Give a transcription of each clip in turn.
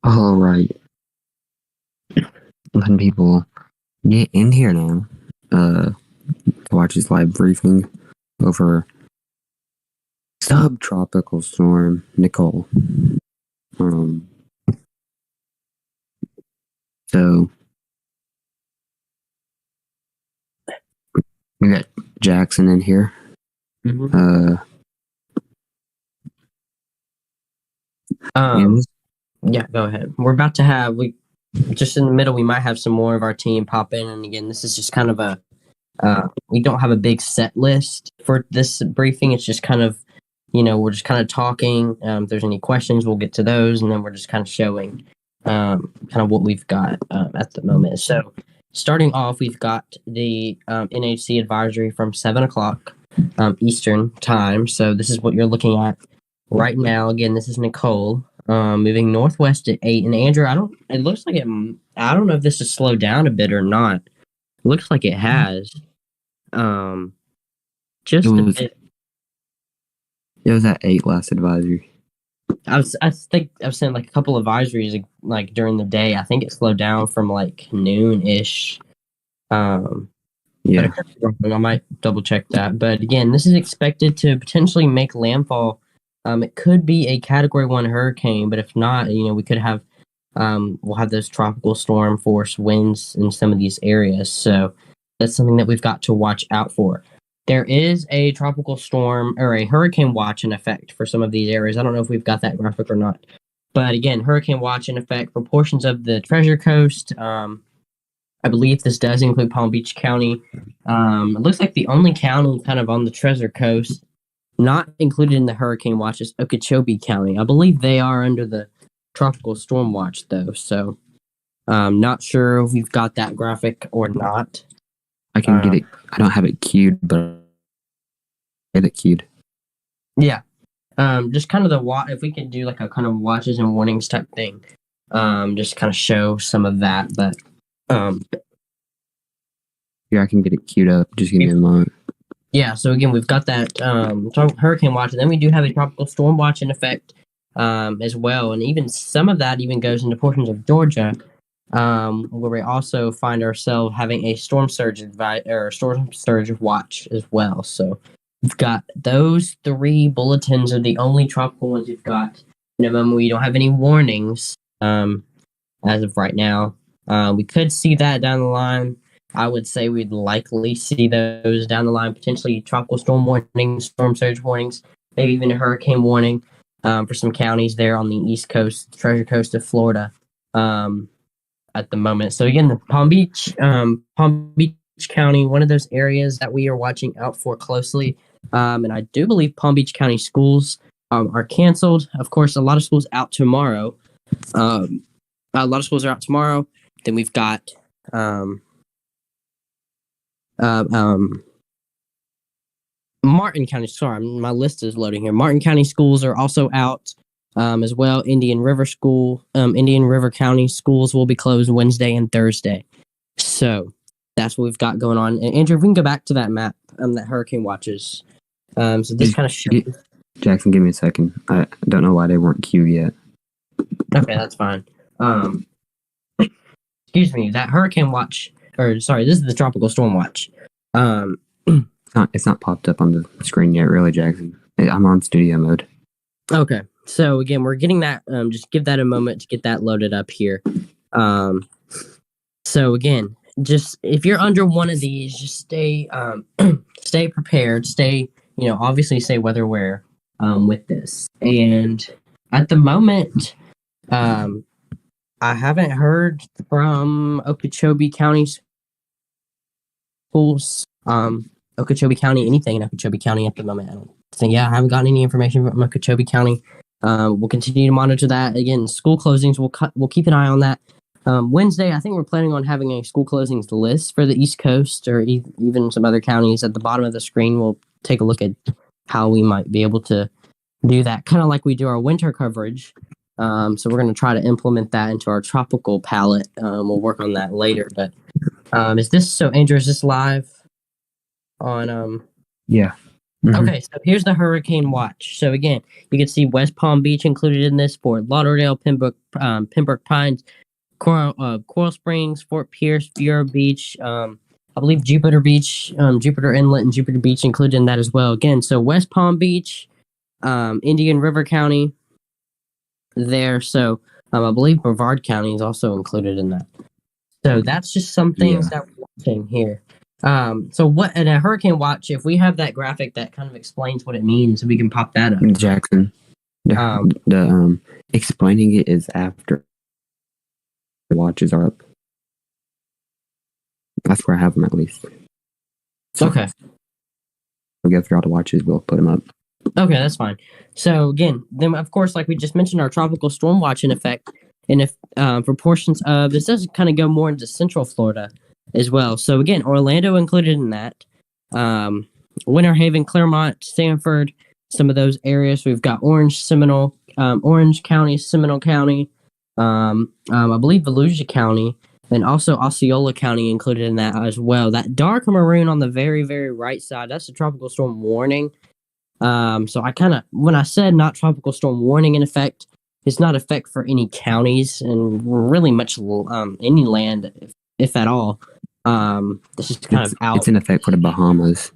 All right, letting people get in here now. To watch this live briefing over subtropical storm Nicole. So we got Jackson in here. Mm-hmm. Yeah, go ahead. We're about to have just in the middle. We might have some more of our team pop in, and again, this is just kind of a we don't have a big set list for this briefing. It's just kind of we're just kind of talking. If there's any questions, we'll get to those, and then we're just kind of showing kind of what we've got at the moment. So starting off, we've got the NHC advisory from 7:00 Eastern time. So this is what you're looking at right now. Again, this is Nicole. Moving northwest at 8. And Andrew, it looks like I don't know if this has slowed down a bit or not. It looks like it has. Just a bit. It was at 8 last advisory. I think I've sent like a couple of advisories like during the day. I think it slowed down from like noon-ish. Yeah. I might double check that. But again, this is expected to potentially make landfall. It could be a Category 1 hurricane, but if not, we could have we'll have those tropical storm force winds in some of these areas. So that's something that we've got to watch out for. There is a tropical storm or a hurricane watch in effect for some of these areas. I don't know if we've got that graphic or not. But again, hurricane watch in effect for portions of the Treasure Coast. I believe this does include Palm Beach County. It looks like the only county kind of on the Treasure Coast not included in the hurricane watch is Okeechobee County. I believe they are under the tropical storm watch, though. So not sure if we've got that graphic or not. I can get it. I don't have it queued, but I get it queued. Yeah. Just kind of if we could do like a kind of watches and warnings type thing. Just kind of show some of that. But yeah, I can get it queued up. Just give me a moment. Yeah, so again, we've got that hurricane watch, and then we do have a tropical storm watch in effect as well, and even some of that even goes into portions of Georgia, where we also find ourselves having a storm surge watch as well. So we've got those 3 bulletins are the only tropical ones we've got. In a moment, we don't have any warnings as of right now. We could see that down the line. I would say we'd likely see those down the line, potentially tropical storm warnings, storm surge warnings, maybe even a hurricane warning for some counties there on the East Coast, the Treasure Coast of Florida at the moment. So again, the Palm Beach County, one of those areas that we are watching out for closely. And I do believe Palm Beach County schools are canceled. Of course, a lot of schools out tomorrow. A lot of schools are out tomorrow. Then we've got Martin County. Sorry, my list is loading here. Martin County schools are also out as well. Indian River County schools will be closed Wednesday and Thursday. So that's what we've got going on. And Andrew, if we can go back to that map, that hurricane watches. So this kind of shows. Jackson, give me a second. I don't know why they weren't queued yet. Okay, that's fine. Excuse me. That hurricane watch. Or sorry, this is the tropical storm watch. It's not popped up on the screen yet, really, Jackson. I'm on studio mode. Okay, so again, we're getting that. Just give that a moment to get that loaded up here. So again, just if you're under one of these, just stay prepared. Obviously stay weather aware with this. And at the moment, I haven't heard from Okeechobee County schools, Okeechobee County, anything in Okeechobee County at the moment. I haven't gotten any information from Okeechobee County. We'll continue to monitor that. Again, school closings, we'll keep an eye on that. Wednesday, I think we're planning on having a school closings list for the East Coast or even some other counties. At the bottom of the screen, we'll take a look at how we might be able to do that, kind of like we do our winter coverage. So we're going to try to implement that into our tropical palette. We'll work on that later. But Andrew, is this live on? Yeah. Mhm. Okay, so here's the hurricane watch. So again, you can see West Palm Beach included in this, Fort Lauderdale, Pembroke Pines, Coral Springs, Fort Pierce, Vero Beach, I believe Jupiter Beach, Jupiter Inlet, and Jupiter Beach included in that as well. Again, so West Palm Beach, Indian River County there. So I believe Brevard County is also included in that. So that's just some things that we're watching here. So what in a hurricane watch, if we have that graphic that kind of explains what it means, we can pop that up. Jackson. The explaining it is after the watches are up. That's where I have them at least. So Okay. we'll go through all the watches. We'll put them up. Okay, that's fine. So again, then of course, like we just mentioned, our tropical storm watch in effect, and if for portions of this does kind of go more into Central Florida as well. So again, Orlando included in that, Winter Haven, Claremont, Sanford, some of those areas. We've got Orange County, Seminole County, I believe Volusia County, and also Osceola County included in that as well. That dark maroon on the very, very right side, that's the tropical storm warning. So I kind of, when I said not tropical storm warning in effect, it's not effect for any counties and really much any land, if at all. This is kind of out. It's in effect for the Bahamas.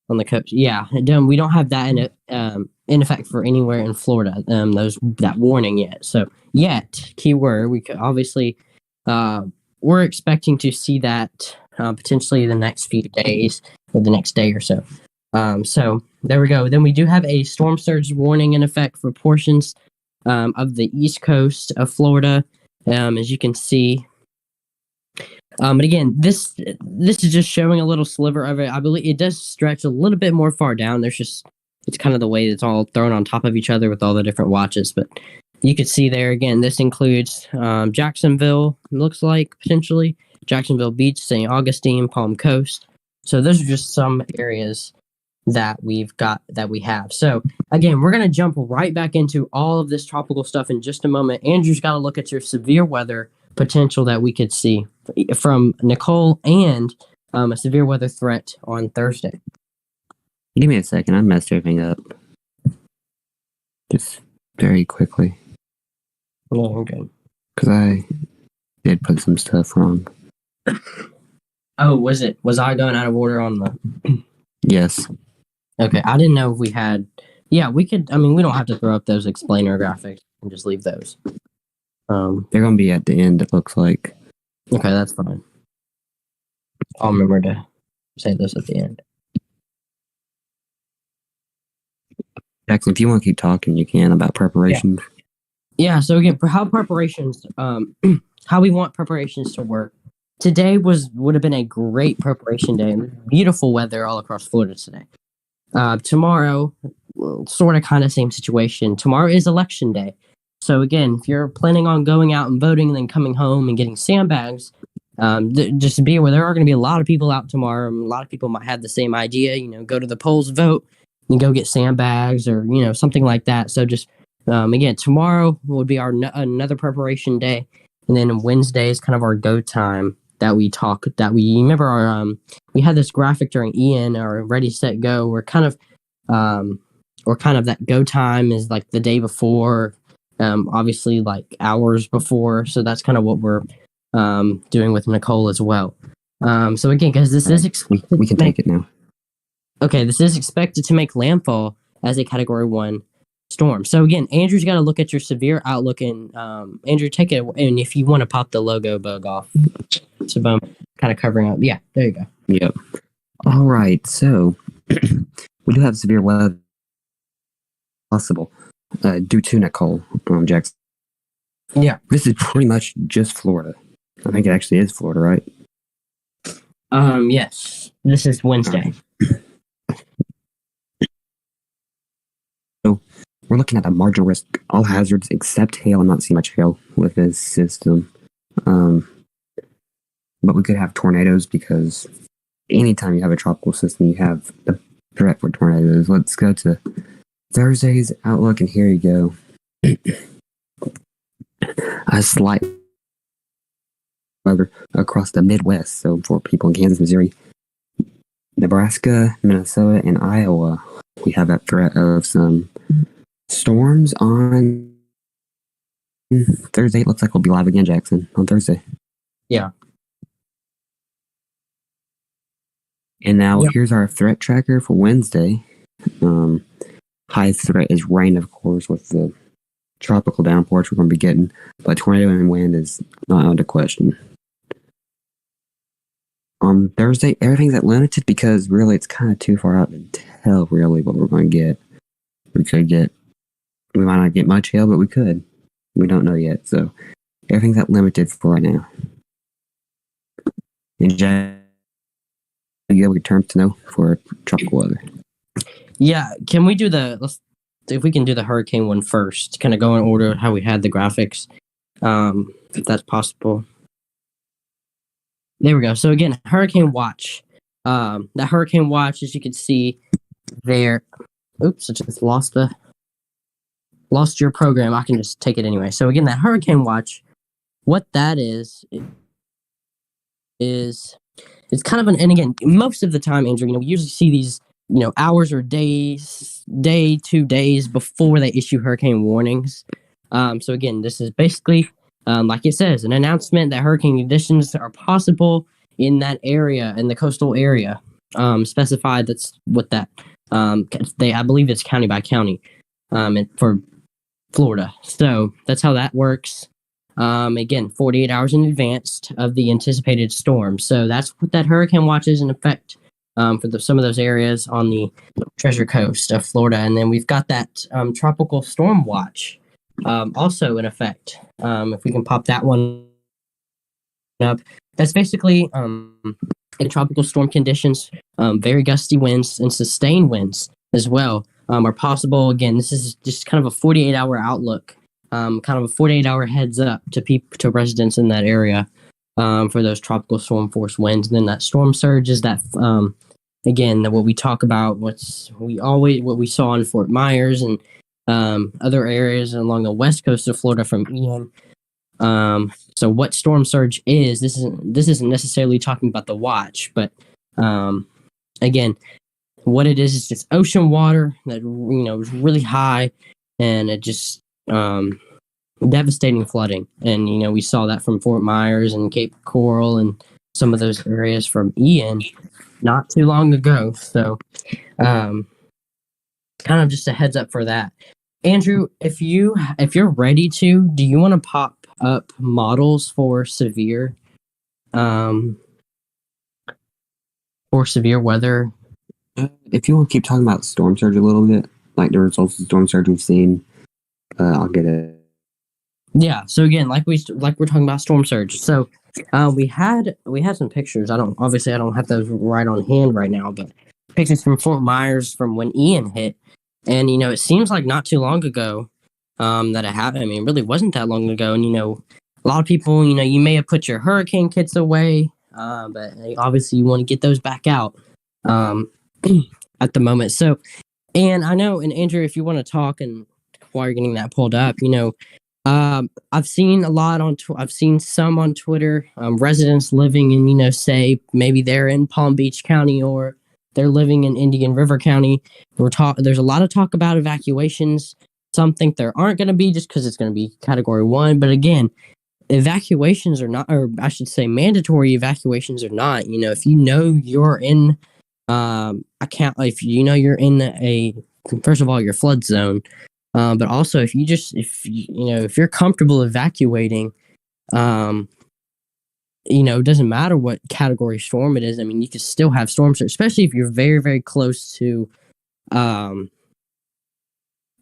On the coast, yeah. We don't have that in effect for anywhere in Florida. That warning yet. So yet, keyword. We could obviously we're expecting to see that potentially the next few days or the next day or so. So there we go. Then we do have a storm surge warning in effect for portions of the east coast of Florida, as you can see. But again, this is just showing a little sliver of it. I believe it does stretch a little bit more far down. It's kind of the way it's all thrown on top of each other with all the different watches. But you can see there again, this includes Jacksonville, looks like potentially Jacksonville Beach, St. Augustine, Palm Coast. So those are just some areas that we have. So again, we're going to jump right back into all of this tropical stuff in just a moment. Andrew's got to look at your severe weather potential that we could see from Nicole and a severe weather threat on Thursday. Give me a second. I messed everything up. Just very quickly. Oh, okay. Because I did put some stuff wrong. Oh, was I going out of order on the... Yes. Okay, I didn't know if we had... Yeah, we could... I mean, we don't have to throw up those explainer graphics and just leave those. They're going to be at the end, it looks like. Okay, that's fine. I'll remember to say this at the end. Jackson, if you want to keep talking, you can about preparations. Yeah, so again, for how preparations... how we want preparations to work. Today would have been a great preparation day. Beautiful weather all across Florida today. Tomorrow, sort of kind of same situation. Tomorrow is election day. So again, if you're planning on going out and voting and then coming home and getting sandbags, just be aware there are going to be a lot of people out tomorrow. A lot of people might have the same idea, go to the polls, vote, and go get sandbags or, something like that. So just, again, tomorrow would be another preparation day. And then Wednesday is kind of our go time that we remember we had this graphic during Ian, our ready, set, go. We're kind of that go time is like the day before, obviously like hours before. So that's kind of what we're doing with Nicole as well. So again, because this is expected, we can take it now. Okay, this is expected to make landfall as a Category 1 storm. So again, Andrew's got to look at your severe outlook, and Andrew, take it. And if you want to pop the logo bug off, so boom, kind of covering up. Yeah, there you go. Yep. All right, so we do have severe weather possible due to Nicole Jackson. Yeah, this is pretty much just Florida. I think it actually is Florida, right? Yes. This is Wednesday. So we're looking at a marginal risk, all hazards except hail. I'm not seeing much hail with this system. But we could have tornadoes because anytime you have a tropical system, you have the threat for tornadoes. Let's go to Thursday's outlook, and here you go. A slight weather across the Midwest. So for people in Kansas, Missouri, Nebraska, Minnesota, and Iowa, we have that threat of some storms on Thursday. It looks like we'll be live again, Jackson, on Thursday. Yeah. And now here's our threat tracker for Wednesday. Highest threat is rain, of course, with the tropical downpours we're going to be getting. But tornado and wind is not under question. On Thursday, everything's at limited because really it's kind of too far out to tell really what we're going to get. We might not get much hail, but we could. We don't know yet. So everything's at limited for right now. And Jack, you have terms to know for tropical weather. Yeah, can we do if we can do the hurricane one first, kind of go in order how we had the graphics, if that's possible. There we go. So again, hurricane watch. That hurricane watch, as you can see there. Oops, I just lost your program. I can just take it anyway. So again, that hurricane watch, what that is it's kind of and again, most of the time, Andrew, we usually see these, hours or 2 days before they issue hurricane warnings. So again, this is basically, like it says, an announcement that hurricane conditions are possible in that area, in the coastal area. Specified that's what that, I believe it's county by county, for Florida. So that's how that works. Again, 48 hours in advance of the anticipated storm. So that's what that hurricane watch is in effect for some of those areas on the Treasure Coast of Florida. And then we've got that tropical storm watch also in effect. If we can pop that one up, that's basically in tropical storm conditions, very gusty winds and sustained winds as well are possible. Again, this is just kind of a 48-hour outlook. Kind of a 48-hour heads up to residents in that area for those tropical storm force winds. And then that storm surge is that, again, what we talk about, what we saw in Fort Myers and other areas along the west coast of Florida from Ian. So what storm surge is, this isn't necessarily talking about the watch, but again, what it is just ocean water that is really high, and it just devastating flooding. And we saw that from Fort Myers and Cape Coral and some of those areas from Ian not too long ago. So kind of just a heads up for that. Andrew, if you're ready to, do you want to pop up models for severe weather? If you want to keep talking about storm surge a little bit, like the results of storm surge we've seen, I'll get it. Yeah. So again, like we're talking about storm surge. So we had some pictures. I don't have those right on hand right now, but pictures from Fort Myers from when Ian hit, and it seems like not too long ago that it happened. I mean, it really wasn't that long ago. And a lot of people, you may have put your hurricane kits away, but obviously you want to get those back out at the moment. So, and I know, and Andrew, if you want to talk and while you're getting that pulled up, I've seen I've seen some on Twitter, residents living in, say maybe they're in Palm Beach County or they're living in Indian River County. There's a lot of talk about evacuations. Some think there aren't going to be just because it's going to be Category 1. But again, evacuations are not, or I should say mandatory evacuations are not. If you're in if you're in first of all, your flood zone, but also if you're comfortable evacuating, it doesn't matter what category storm it is. I mean, you can still have storm surge, especially if you're very, very close to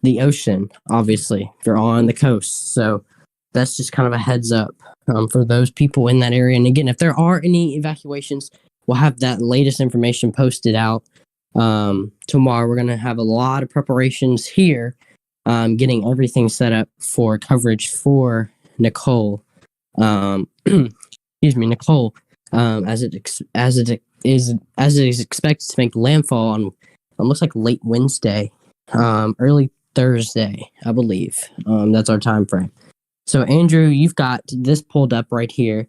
the ocean, obviously, if you're on the coast. So that's just kind of a heads up for those people in that area. And again, if there are any evacuations, we'll have that latest information posted out tomorrow. We're going to have a lot of preparations here, getting everything set up for coverage for Nicole. Excuse me, Nicole, as it is expected to make landfall on looks like late Wednesday, early Thursday, I believe. That's our time frame. So Andrew, you've got this pulled up right here.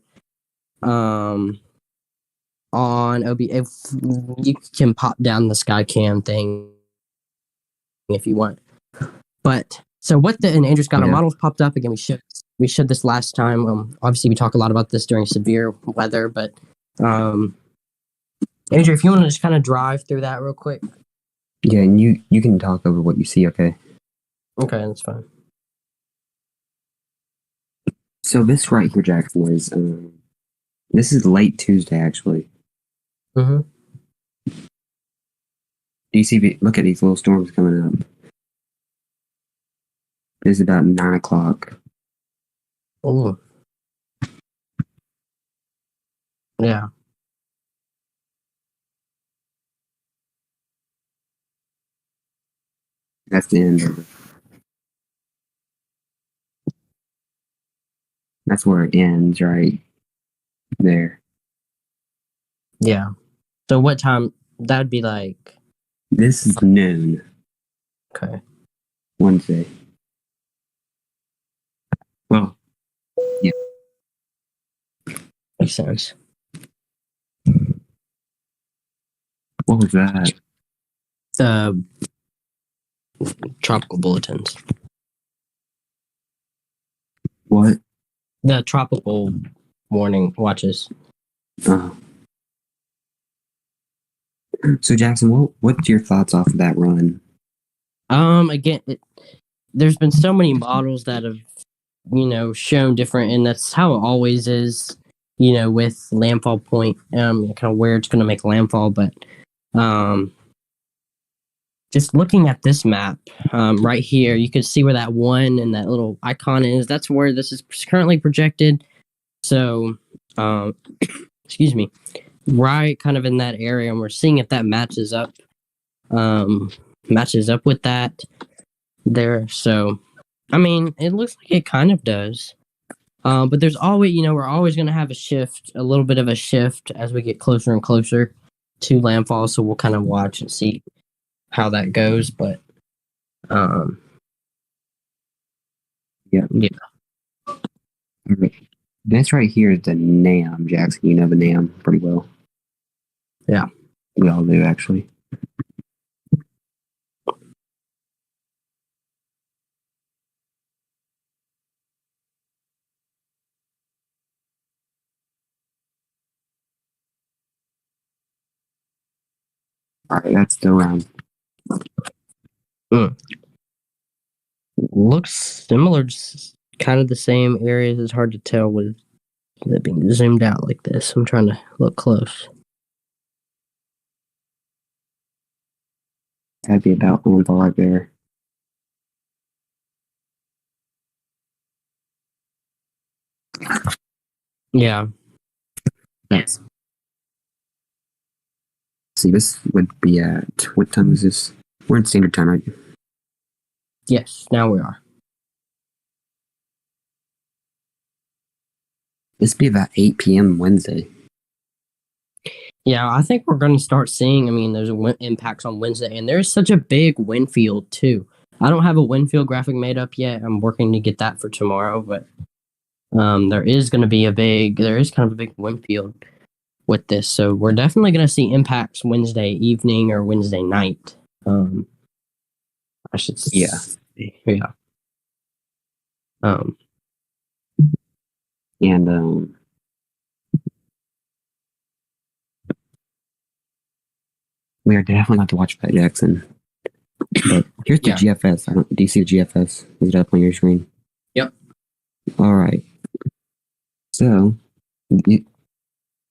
On OB, if you can pop down the Skycam thing if you want. But so and Andrew's got our models popped up again. We showed this last time. Obviously, we talk a lot about this during severe weather, but Andrew, if you want to just kind of drive through that real quick. Yeah, and you can talk over what you see, okay? Okay, that's fine. So this right here, Jackson, is this is late Tuesday, actually. Mm-hmm. Do you see? Look at these little storms coming up. It's about 9 o'clock. Oh. Yeah. That's the end of it. That's where it ends, right there. Yeah. So what time? That'd be like. This is noon. Okay. Wednesday. Well, yeah. Makes sense. What was that? The tropical bulletins. What? The tropical warning watches. So Jackson, what's your thoughts off of that run? Again, there's been so many models that have, shown different, and that's how it always is, with landfall point, kind of where it's going to make landfall. But, just looking at this map, right here, you can see where that one and that little icon is. That's where this is currently projected. So, excuse me, right kind of in that area, and we're seeing if that matches up with that there. So, I mean, it looks like it kind of does. But there's always, we're always going to have a little bit of a shift as we get closer and closer to landfall. So we'll kind of watch and see how that goes. But, yeah. This right here is the NAM, Jackson. You know the NAM pretty well. Yeah. We all do, actually. All right, that's still around. Looks similar, just kind of the same areas. It's hard to tell with it being zoomed out like this. I'm trying to look close. That'd be about landfall right there. Yeah. Yes. See, this would be at, what time is this? We're in standard time, right? Yes, now we are. This would be about 8 p.m. Wednesday. Yeah, I think we're going to start seeing, there's impacts on Wednesday, and there's such a big wind field, too. I don't have a wind field graphic made up yet. I'm working to get that for tomorrow, but there is kind of a big wind field with this. So we're definitely going to see impacts Wednesday evening or Wednesday night. I should say. Yeah. Yeah. And we are definitely going to watch Pat Jackson. But here's the GFS. Do you see the GFS? Is it up on your screen? Yep. All right. So,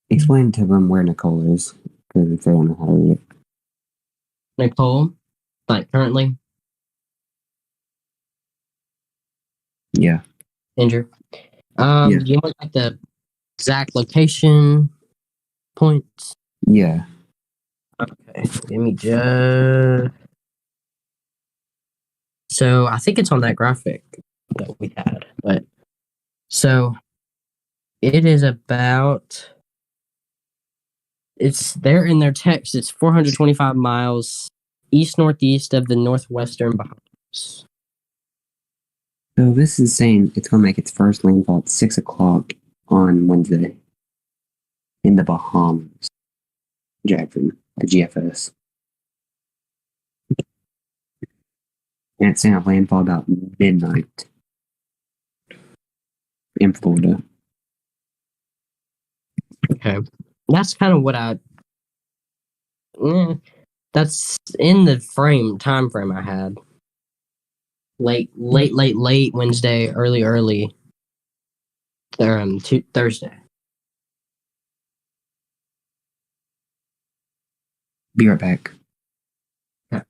explain to them where Nicole is, because if they don't know how to read it. Nicole, like currently? Yeah. Andrew? Do you want like the exact location points? Yeah. Okay, give me just... So, I think it's on that graphic that we had, but... So, it is about... It's there in their text. It's 425 miles east-northeast of the northwestern Bahamas. So this is saying it's going to make its first landfall at 6 o'clock on Wednesday in the Bahamas. Jackson, the GFS. And it's saying a landfall about midnight in Florida. Okay, that's kind of what that's in the time frame I had. Late Wednesday, early Thursday. Be right back. Okay.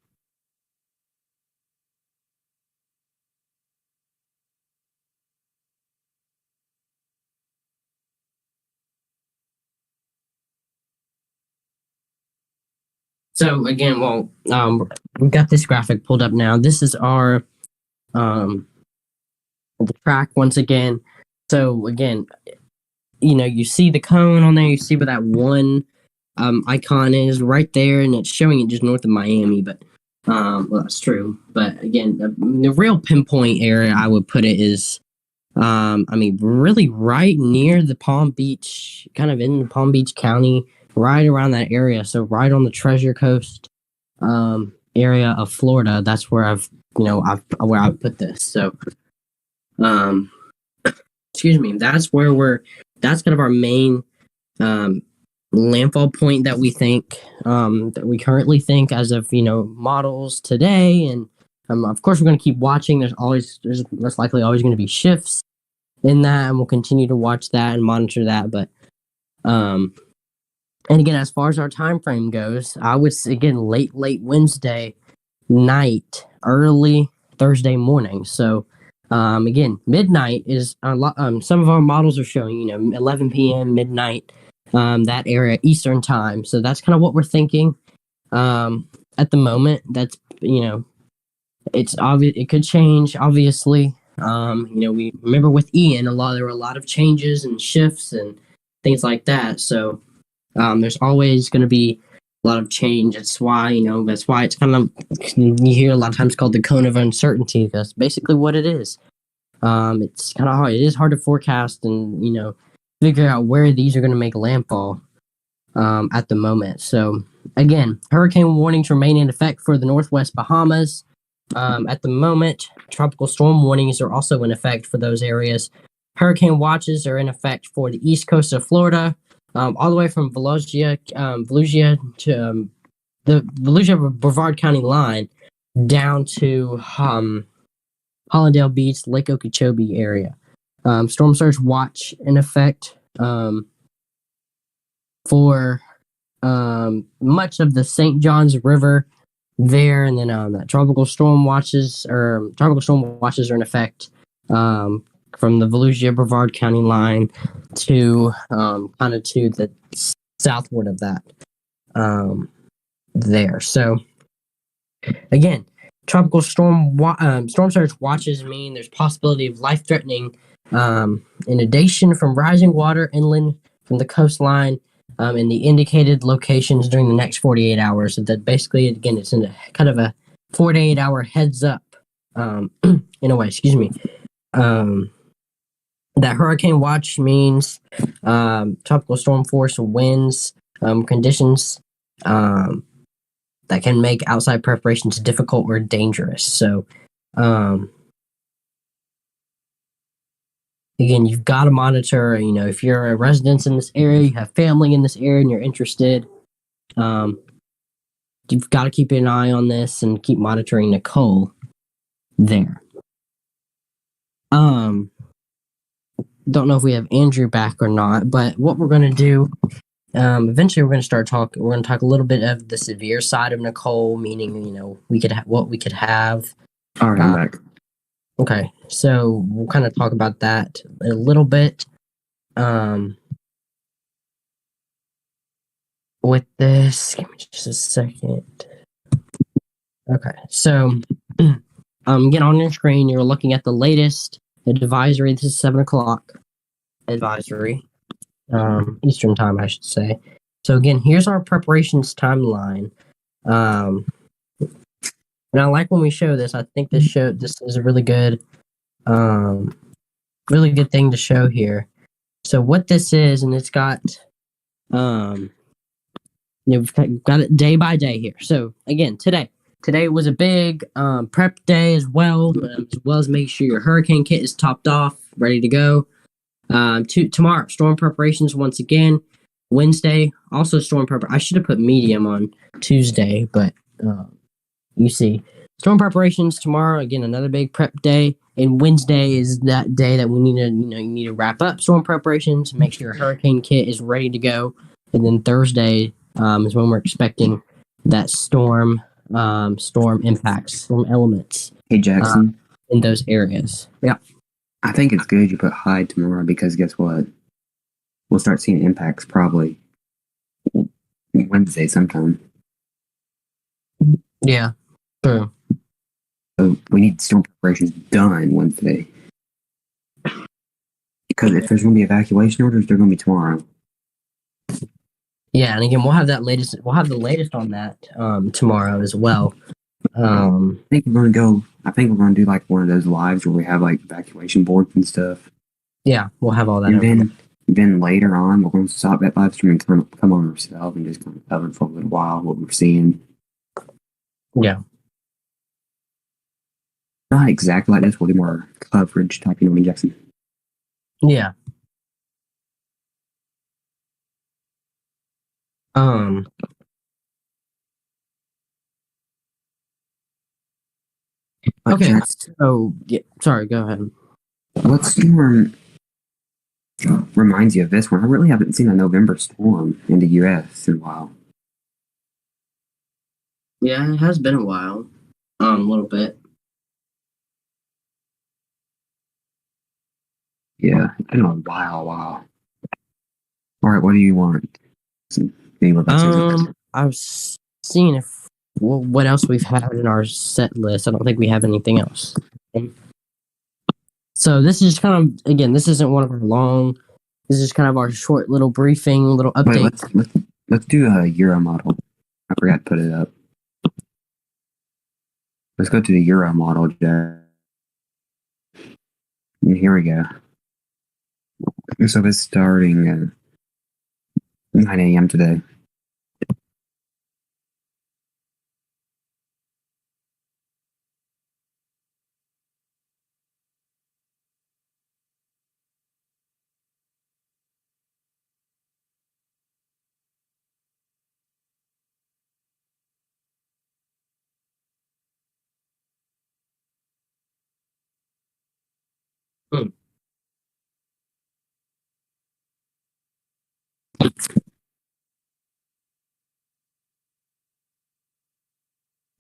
So again, we've got this graphic pulled up now. This is our the track once again. So again, you see the cone on there. You see where that one icon is right there, and it's showing it just north of Miami. But well, that's true. But again, the real pinpoint area I would put it is, really right near the Palm Beach, kind of in the Palm Beach County, right around that area. So right on the Treasure Coast area of Florida. That's where I've put this. So, excuse me. That's kind of our main landfall point that we think, that we currently think as of models today. And of course, we're going to keep watching. There's most likely always going to be shifts in that, and we'll continue to watch that and monitor that. But and again, as far as our time frame goes, I would say, again, late Wednesday night, early Thursday morning. So again, midnight is a lot. Some of our models are showing 11 p.m. midnight, that area Eastern time. So that's kind of what we're thinking at the moment. That's it's obvious it could change, obviously. We remember with Ian, there were a lot of changes and shifts and things like that. So there's always going to be a lot of change. That's why it's kind of, you hear a lot of times called the cone of uncertainty. That's basically what it is. It's kind of hard. It is hard to forecast and figure out where these are going to make landfall at the moment. So again, hurricane warnings remain in effect for the Northwest Bahamas. At the moment, tropical storm warnings are also in effect for those areas. Hurricane watches are in effect for the east coast of Florida, all the way from Volusia to the Volusia-Brevard County line down to Hollandale Beach, Lake Okeechobee area. Storm surge watch in effect for much of the St. Johns River there, and then that tropical storm watches are in effect from the Volusia-Brevard County line to kind of to the southward of that there. So again, tropical storm surge watches mean there's possibility of life-threatening inundation from rising water inland from the coastline in the indicated locations during the next 48 hours. So that basically, again, it's in a kind of a 48-hour heads up in a way. Excuse me. That hurricane watch means tropical storm force winds conditions that can make outside preparations difficult or dangerous. So, again, you've got to monitor, if you're a resident in this area, you have family in this area and you're interested, you've got to keep an eye on this and keep monitoring Nicole there. Don't know if we have Andrew back or not, but what we're going to do, eventually we're going to talk a little bit of the severe side of Nicole, meaning, what we could have. All right, I'm back. Okay, so we'll kind of talk about that a little bit. With this, give me just a second. Okay, so again, on your screen, you're looking at the latest advisory. This is 7:00 advisory, Eastern time, I should say. So again, here's our preparations timeline. And I like when we show this. I think this is a really good thing to show here. So what this is, and it's got, we've got it day by day here. So again, today, today was a big prep day as well as make sure your hurricane kit is topped off, ready to go. Tomorrow, storm preparations once again. Wednesday, also storm prep. I should have put medium on Tuesday, but you see, storm preparations tomorrow. Again, another big prep day. And Wednesday is that day that we need to, you need to wrap up storm preparations, make sure your hurricane kit is ready to go. And then Thursday is when we're expecting that storm impacts, storm elements. Hey, Jackson. In those areas. Yeah. I think it's good you put high tomorrow because guess what? We'll start seeing impacts probably Wednesday sometime. Yeah, true. So we need storm preparations done Wednesday. Because if there's going to be evacuation orders, they're going to be tomorrow. Yeah, and again, we'll have the latest on that tomorrow as well. I think we're going to do like one of those lives where we have like evacuation boards and stuff. Yeah, we'll have all that. And then later on, we're going to stop that live stream and come on ourselves and just kind of cover for a little while what we're seeing. Yeah. Not exactly like this. We'll do more coverage type, you know, Jackson. Yeah. Okay. So, yeah. Sorry. Go ahead. What storm reminds you of this one? I really haven't seen a November storm in the U.S. in a while. Yeah, it has been a while. A little bit. Yeah, it's been a while. All right, what do you want? I was seeing what else we've had in our set list. I don't think we have anything else. So this is kind of, again, this isn't one of our long. This is kind of our short little briefing, little update. Wait, let's do a Euro model. I forgot to put it up. Let's go to the Euro model, Jack. And here we go. So it's starting at 9 a.m. today.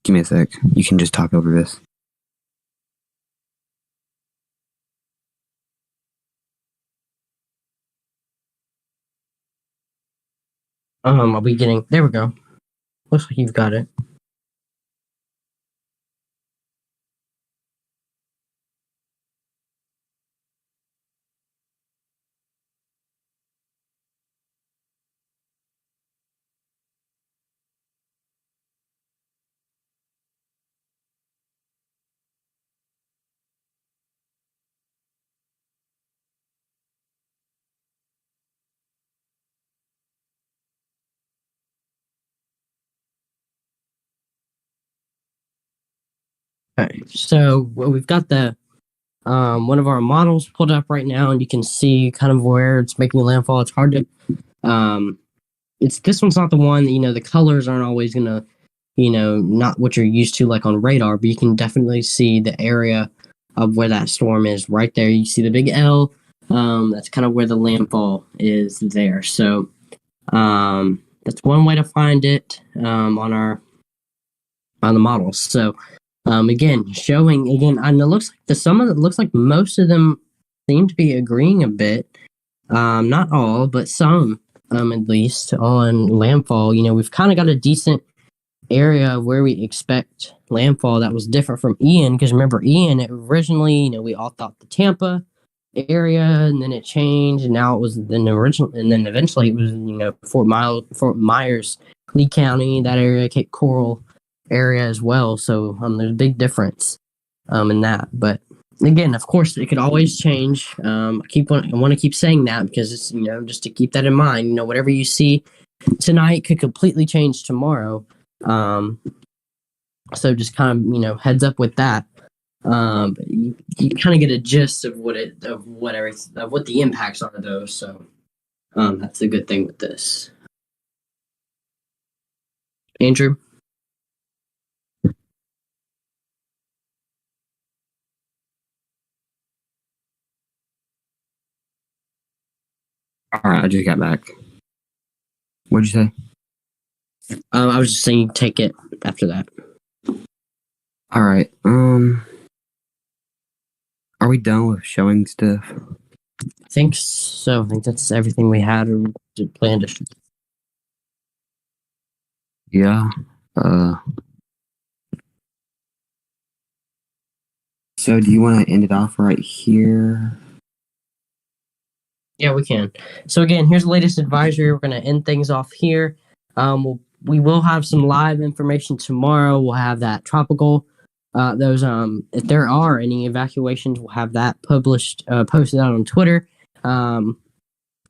Give me a sec. You can just talk over this. I'll be getting. There we go. Looks like you've got it. Okay, so we've got the one of our models pulled up right now, and you can see kind of where it's making landfall. It's hard to this one's not the one that, the colors aren't always gonna, not what you're used to like on radar, but you can definitely see the area of where that storm is right there. You see the big L. That's kind of where the landfall is there. So that's one way to find it on the models. So again, showing and it looks like looks like most of them seem to be agreeing a bit. Not all, but some at least on landfall. We've kind of got a decent area of where we expect landfall that was different from Ian, because remember Ian, it originally, we all thought the Tampa area, and then it changed, and now it was and then eventually it was Fort Myers, Lee County, that area, Cape Coral area as well. So there's a big difference in that, but again, of course, it could always change. I want to keep saying that because it's just to keep that in mind. Whatever you see tonight could completely change tomorrow. So just kind of heads up with that. You kind of get a gist of what the impacts are though. So that's a good thing with this. Andrew? All right, I just got back. What'd you say? I was just saying take it after that. All right. Are we done with showing stuff? I think so. I think that's everything we had planned. Yeah. So do you want to end it off right here? Yeah, we can. So again, here's the latest advisory. We're going to end things off here. We will have some live information tomorrow. We'll have that tropical. Those if there are any evacuations, we'll have that posted out on Twitter. And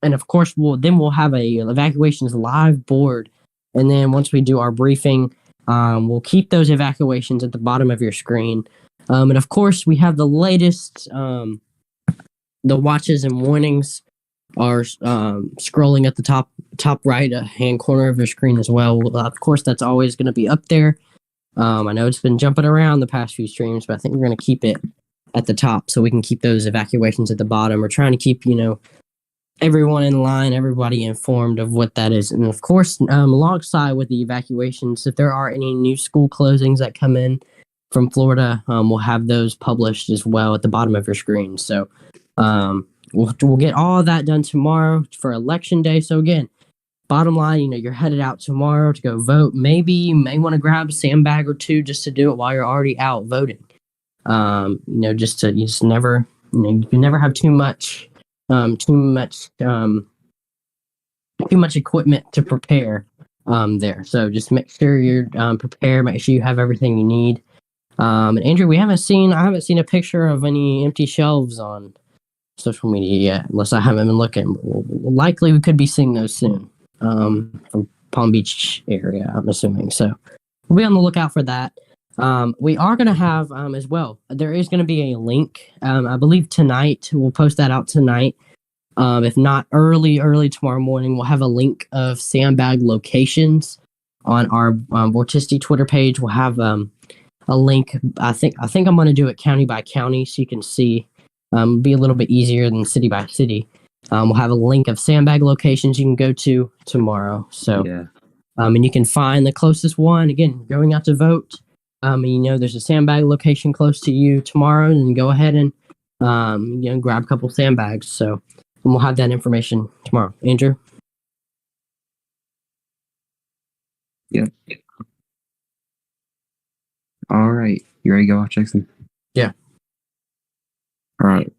of course, we'll have a evacuations live board. And then once we do our briefing, we'll keep those evacuations at the bottom of your screen. And of course, we have the latest the watches and warnings are scrolling at the top right hand corner of your screen as well. Of course, that's always going to be up there. I know it's been jumping around the past few streams, but I think we're going to keep it at the top so we can keep those evacuations at the bottom. We're trying to keep everyone in line, everybody informed of what that is, and of course, alongside with the evacuations, if there are any new school closings that come in from Florida, we'll have those published as well at the bottom of your screen. So. We'll get all of that done tomorrow for election day. So again, bottom line, you're headed out tomorrow to go vote. Maybe you may want to grab a sandbag or two just to do it while you're already out voting. You just never, you can never have too much equipment to prepare there. So just make sure you're prepared. Make sure you have everything you need. And Andrew, I haven't seen a picture of any empty shelves on social media yet, unless I haven't been looking. Likely we could be seeing those soon from Palm Beach area, I'm assuming. So we'll be on the lookout for that. We are going to have as well, there is going to be a link, I believe tonight. We'll post that out tonight. If not early tomorrow morning, we'll have a link of sandbag locations on our Vorticity Twitter page. We'll have a link. I think I'm going to do it county by county so you can see. Be a little bit easier than city by city. We'll have a link of sandbag locations you can go to tomorrow. So, yeah. And you can find the closest one. Again, going out to vote. There's a sandbag location close to you tomorrow, and go ahead and grab a couple sandbags. So, and we'll have that information tomorrow. Andrew. Yeah. All right. You ready to go, Jackson? Yeah. All right.